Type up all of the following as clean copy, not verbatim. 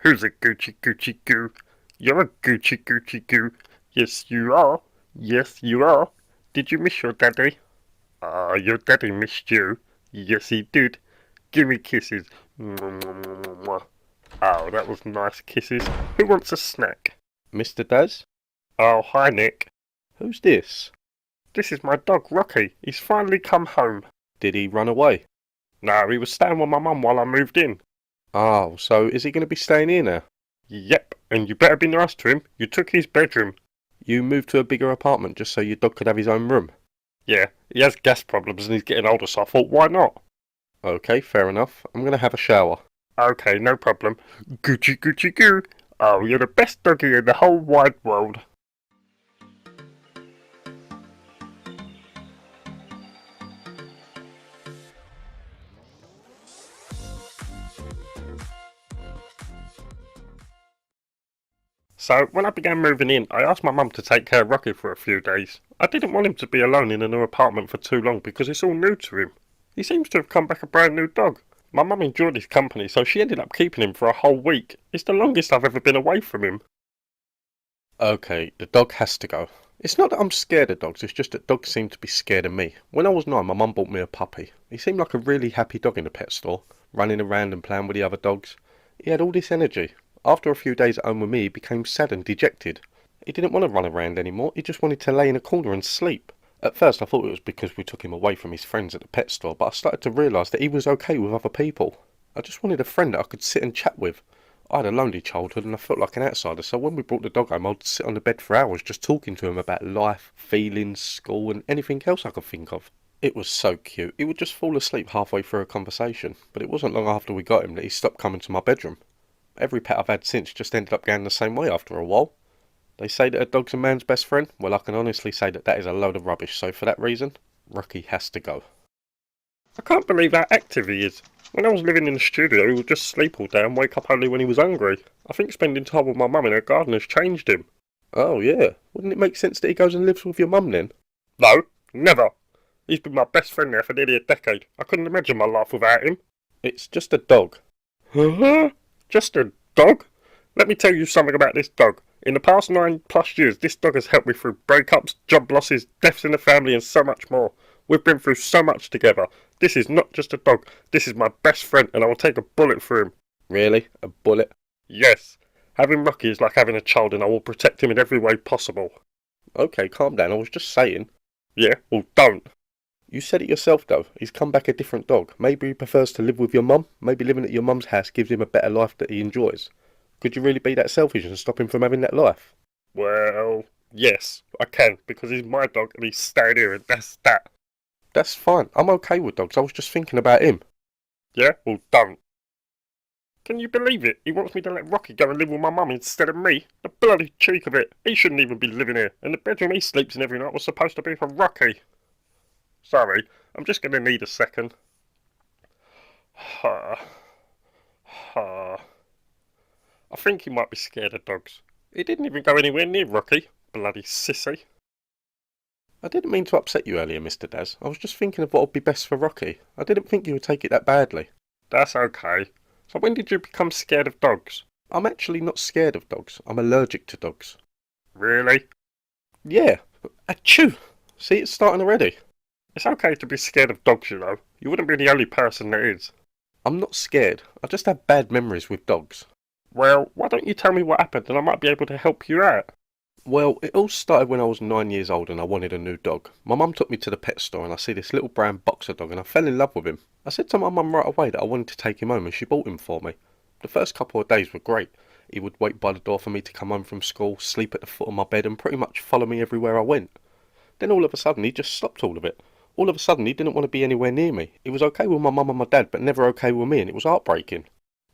Who's a Gucci Gucci goo? You're a Gucci Gucci goo. Yes, you are. Yes, you are. Did you miss your daddy? Ah, your daddy missed you. Yes, he did. Give me kisses. Mwah, mwah, mwah, mwah, mwah. Oh, that was nice kisses. Who wants a snack? Mr Daz? Oh, hi, Nick. Who's this? This is my dog, Rocky. He's finally come home. Did he run away? No, he was staying with my mum while I moved in. Oh, so is he going to be staying here now? Yep, and you better be nice to him. You took his bedroom. You moved to a bigger apartment just so your dog could have his own room? Yeah, he has gas problems and he's getting older, so I thought, why not? Okay, fair enough. I'm going to have a shower. Okay, no problem. Gucci Gucci goo. Oh, you're the best doggy in the whole wide world. So, when I began moving in, I asked my mum to take care of Rocky for a few days. I didn't want him to be alone in a new apartment for too long because it's all new to him. He seems to have come back a brand new dog. My mum enjoyed his company, so she ended up keeping him for a whole week. It's the longest I've ever been away from him. Okay, the dog has to go. It's not that I'm scared of dogs, it's just that dogs seem to be scared of me. When I was 9, my mum bought me a puppy. He seemed like a really happy dog in the pet store, running around and playing with the other dogs. He had all this energy. After a few days at home with me, he became sad and dejected. He didn't want to run around anymore, he just wanted to lay in a corner and sleep. At first I thought it was because we took him away from his friends at the pet store, but I started to realise that he was okay with other people. I just wanted a friend that I could sit and chat with. I had a lonely childhood and I felt like an outsider, so when we brought the dog home I'd sit on the bed for hours just talking to him about life, feelings, school and anything else I could think of. It was so cute. He would just fall asleep halfway through a conversation, but it wasn't long after we got him that he stopped coming to my bedroom. Every pet I've had since just ended up going the same way after a while. They say that a dog's a man's best friend. Well, I can honestly say that that is a load of rubbish, so for that reason, Rocky has to go. I can't believe how active he is. When I was living in the studio, he would just sleep all day and wake up only when he was hungry. I think spending time with my mum in her garden has changed him. Oh yeah, wouldn't it make sense that he goes and lives with your mum then? No, never. He's been my best friend now for nearly a decade. I couldn't imagine my life without him. It's just a dog. Huh? Just a dog? Let me tell you something about this dog. In the past 9+ years, this dog has helped me through breakups, job losses, deaths in the family, and so much more. We've been through so much together. This is not just a dog. This is my best friend, and I will take a bullet for him. Really? A bullet? Yes. Having Rocky is like having a child, and I will protect him in every way possible. Okay, calm down, I was just saying. Yeah? Well, don't. You said it yourself though, he's come back a different dog. Maybe he prefers to live with your mum, maybe living at your mum's house gives him a better life that he enjoys. Could you really be that selfish and stop him from having that life? Well, yes, I can, because he's my dog and he's staying here, and that's that. That's fine, I'm okay with dogs, I was just thinking about him. Yeah? Well, don't. Can you believe it? He wants me to let Rocky go and live with my mum instead of me. The bloody cheek of it. He shouldn't even be living here, and the bedroom he sleeps in every night was supposed to be for Rocky. Sorry, I'm just going to need a second. I think he might be scared of dogs. He didn't even go anywhere near Rocky. Bloody sissy. I didn't mean to upset you earlier, Mr Daz. I was just thinking of what would be best for Rocky. I didn't think you would take it that badly. That's okay. So when did you become scared of dogs? I'm actually not scared of dogs. I'm allergic to dogs. Really? Yeah. Achoo! See, it's starting already. It's okay to be scared of dogs, you know. You wouldn't be the only person that is. I'm not scared. I just have bad memories with dogs. Well, why don't you tell me what happened and I might be able to help you out? Well, it all started when I was 9 years old and I wanted a new dog. My mum took me to the pet store and I see this little brown boxer dog and I fell in love with him. I said to my mum right away that I wanted to take him home and she bought him for me. The first couple of days were great. He would wait by the door for me to come home from school, sleep at the foot of my bed and pretty much follow me everywhere I went. Then all of a sudden he just stopped all of it. All of a sudden he didn't want to be anywhere near me. He was okay with my mum and my dad but never okay with me and it was heartbreaking.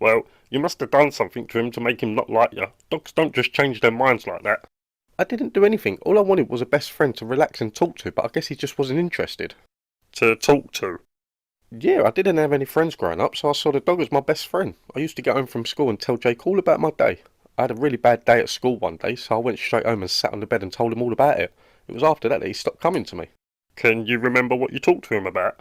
Well, you must have done something to him to make him not like you. Dogs don't just change their minds like that. I didn't do anything. All I wanted was a best friend to relax and talk to, but I guess he just wasn't interested. To talk to? Yeah, I didn't have any friends growing up, so I saw the dog as my best friend. I used to get home from school and tell Jake all about my day. I had a really bad day at school one day, so I went straight home and sat on the bed and told him all about it. It was after that he stopped coming to me. Can you remember what you talked to him about?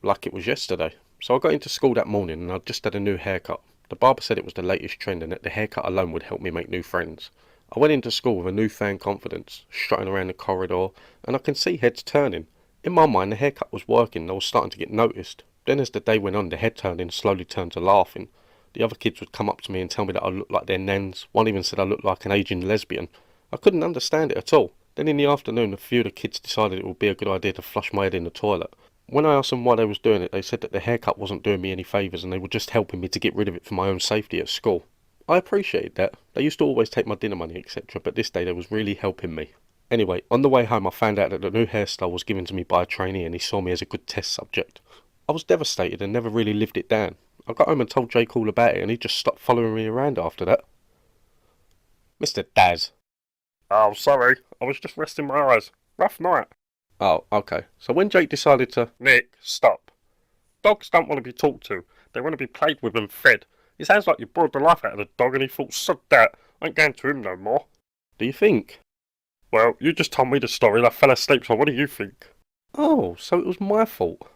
Like it was yesterday. So I got into school that morning and I'd just had a new haircut. The barber said it was the latest trend and that the haircut alone would help me make new friends. I went into school with a newfound confidence, strutting around the corridor, and I can see heads turning. In my mind, the haircut was working and I was starting to get noticed. Then as the day went on, the head turning slowly turned to laughing. The other kids would come up to me and tell me that I looked like their nans. One even said I looked like an aging lesbian. I couldn't understand it at all. Then in the afternoon, a few of the kids decided it would be a good idea to flush my head in the toilet. When I asked them why they was doing it, they said that the haircut wasn't doing me any favours and they were just helping me to get rid of it for my own safety at school. I appreciated that. They used to always take my dinner money, etc., but this day they was really helping me. Anyway, on the way home I found out that the new hairstyle was given to me by a trainee and he saw me as a good test subject. I was devastated and never really lived it down. I got home and told Jake all about it and he just stopped following me around after that. Mr Daz. Oh, sorry. I was just resting my eyes. Rough night. Oh, okay. So when Jake decided to... Nick, stop. Dogs don't want to be talked to. They want to be played with and fed. It sounds like you bored the life out of the dog and he thought, sod that, I ain't going to him no more. Do you think? Well, you just told me the story and I fell asleep, so what do you think? Oh, so it was my fault.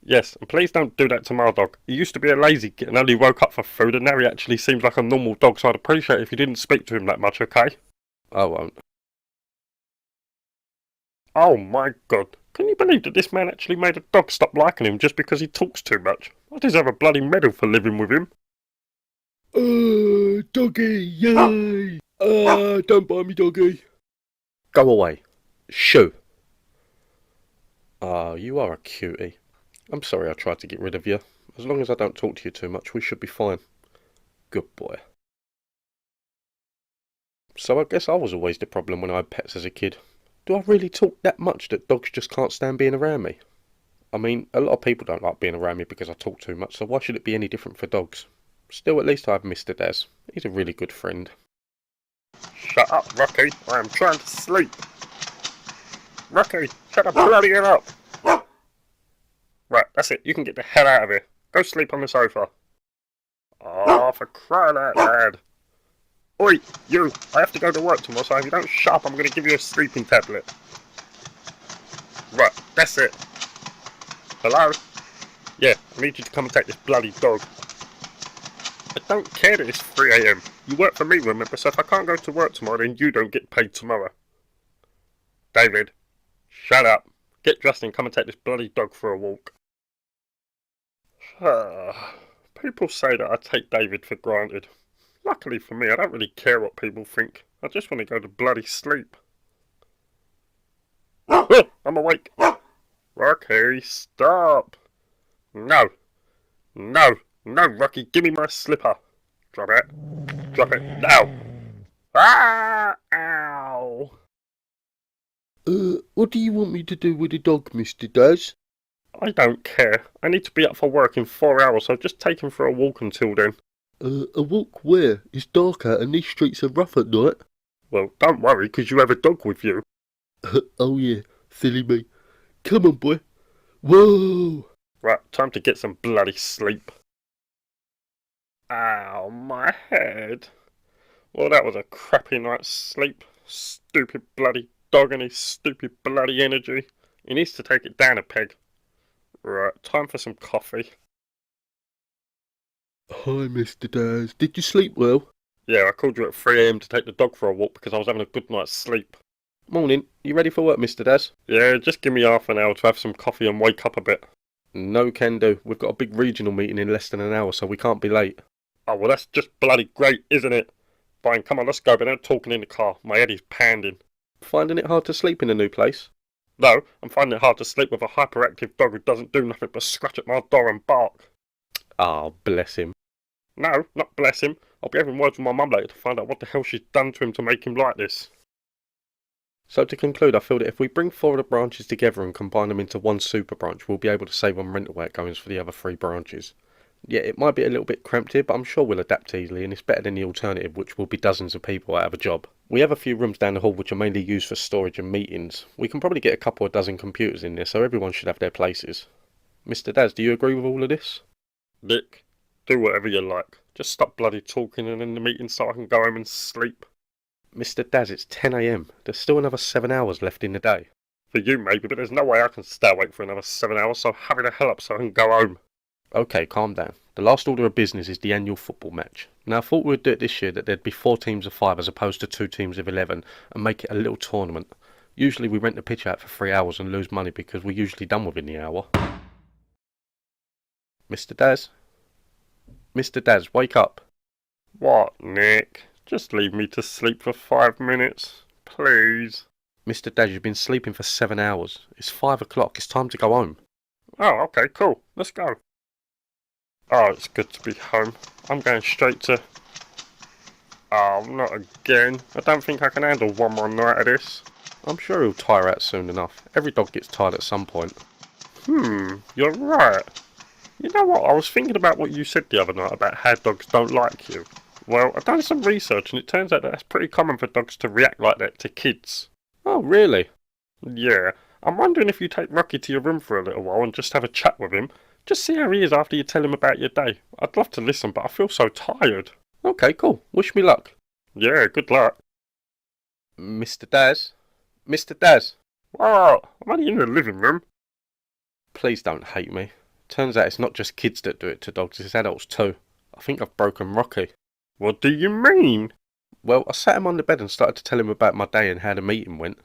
Yes, and please don't do that to my dog. He used to be a lazy kid and only woke up for food, and now he actually seems like a normal dog, so I'd appreciate it if you didn't speak to him that much, okay? I won't. Oh my god. Can you believe that this man actually made a dog stop liking him just because he talks too much? I deserve a bloody medal for living with him. Doggy, yay! Don't bite me, doggy. Go away. Shoo. You are a cutie. I'm sorry I tried to get rid of you. As long as I don't talk to you too much, we should be fine. Good boy. So I guess I was always the problem when I had pets as a kid. Do I really talk that much that dogs just can't stand being around me? I mean, a lot of people don't like being around me because I talk too much, so why should it be any different for dogs? Still, at least I have Mr Daz. He's a really good friend. Shut up, Rocky. I am trying to sleep. Rocky, shut the bloody hell up. Right, that's it. You can get the hell out of here. Go sleep on the sofa. Oh, for crying out loud. Oi, you. I have to go to work tomorrow, so if you don't shut up, I'm going to give you a sleeping tablet. Right, that's it. Hello? Yeah, I need you to come and take this bloody dog. I don't care that it's 3 AM. You work for me, remember, so if I can't go to work tomorrow, then you don't get paid tomorrow. David, shut up. Get dressed and come and take this bloody dog for a walk. People say that I take David for granted. Luckily for me, I don't really care what people think. I just want to go to bloody sleep. I'm awake. Rocky, stop. No. No. No, Rocky, give me my slipper. Drop it. Drop it now. Ah! Ow! What do you want me to do with the dog, Mr Daz? I don't care. I need to be up for work in 4 hours, so just take him for a walk until then. A walk where? It's dark out and these streets are rough at night. Well, don't worry, 'cause you have a dog with you. Oh yeah, silly me. Come on, boy. Whoa! Right, time to get some bloody sleep. Ow, my head. Well, that was a crappy night's sleep. Stupid bloody dog and his stupid bloody energy. He needs to take it down a peg. Right, time for some coffee. Hi, Mr Daz. Did you sleep well? Yeah, I called you at 3 AM to take the dog for a walk because I was having a good night's sleep. Morning. You ready for work, Mr Daz? Yeah, just give me half an hour to have some coffee and wake up a bit. No can do. We've got a big regional meeting in less than an hour, so we can't be late. Oh, well, that's just bloody great, isn't it? Fine, come on, let's go, but don't talking in the car. My head is pounding. Finding it hard to sleep in a new place? No, I'm finding it hard to sleep with a hyperactive dog who doesn't do nothing but scratch at my door and bark. Ah, bless him. No, not bless him. I'll be having words with my mum later to find out what the hell she's done to him to make him like this. So to conclude, I feel that if we bring 4 of the branches together and combine them into one super branch, we'll be able to save on rental outgoings for the other 3 branches. Yeah, it might be a little bit cramped here, but I'm sure we'll adapt easily, and it's better than the alternative, which will be dozens of people out of a job. We have a few rooms down the hall which are mainly used for storage and meetings. We can probably get a couple of dozen computers in there, so everyone should have their places. Mr Daz, do you agree with all of this? Nick, do whatever you like. Just stop bloody talking and end the meeting so I can go home and sleep. Mr Daz, it's 10 AM. There's still another 7 hours left in the day. For you maybe, but there's no way I can stay awake for another 7 hours, so hurry the hell up so I can go home. Okay, calm down. The last order of business is the annual football match. Now, I thought we'd do it this year that there'd be 4 teams of 5 as opposed to 2 teams of 11 and make it a little tournament. Usually we rent the pitch out for 3 hours and lose money because we're usually done within the hour. Mr Daz? Mr Daz, wake up. What, Nick? Just leave me to sleep for 5 minutes, please. Mr Daz, you've been sleeping for 7 hours. It's 5 o'clock. It's time to go home. Oh, okay, cool. Let's go. Oh, it's good to be home. I'm going straight to... Oh, not again. I don't think I can handle one more night of this. I'm sure he'll tire out soon enough. Every dog gets tired at some point. You're right. You know what, I was thinking about what you said the other night about how dogs don't like you. Well, I've done some research and it turns out that that's pretty common for dogs to react like that to kids. Oh, really? Yeah, I'm wondering if you take Rocky to your room for a little while and just have a chat with him. Just see how he is after you tell him about your day. I'd love to listen, but I feel so tired. Okay, cool. Wish me luck. Yeah, good luck. Mr Daz? Mr Daz? What? I'm only in the living room. Please don't hate me. Turns out it's not just kids that do it to dogs, it's adults too. I think I've broken Rocky. What do you mean? Well, I sat him on the bed and started to tell him about my day and how the meeting went.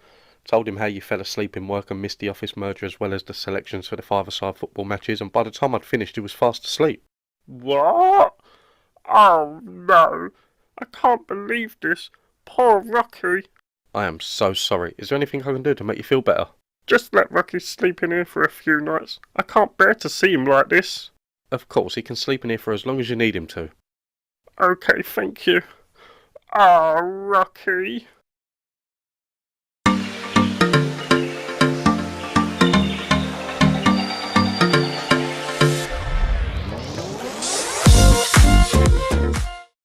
Told him how you fell asleep in work and missed the office merger as well as the selections for the 5-a-side football matches, and by the time I'd finished he was fast asleep. What? Oh no, I can't believe this. Poor Rocky. I am so sorry. Is there anything I can do to make you feel better? Just let Rocky sleep in here for a few nights. I can't bear to see him like this. Of course, he can sleep in here for as long as you need him to. Okay, thank you. Oh, Rocky.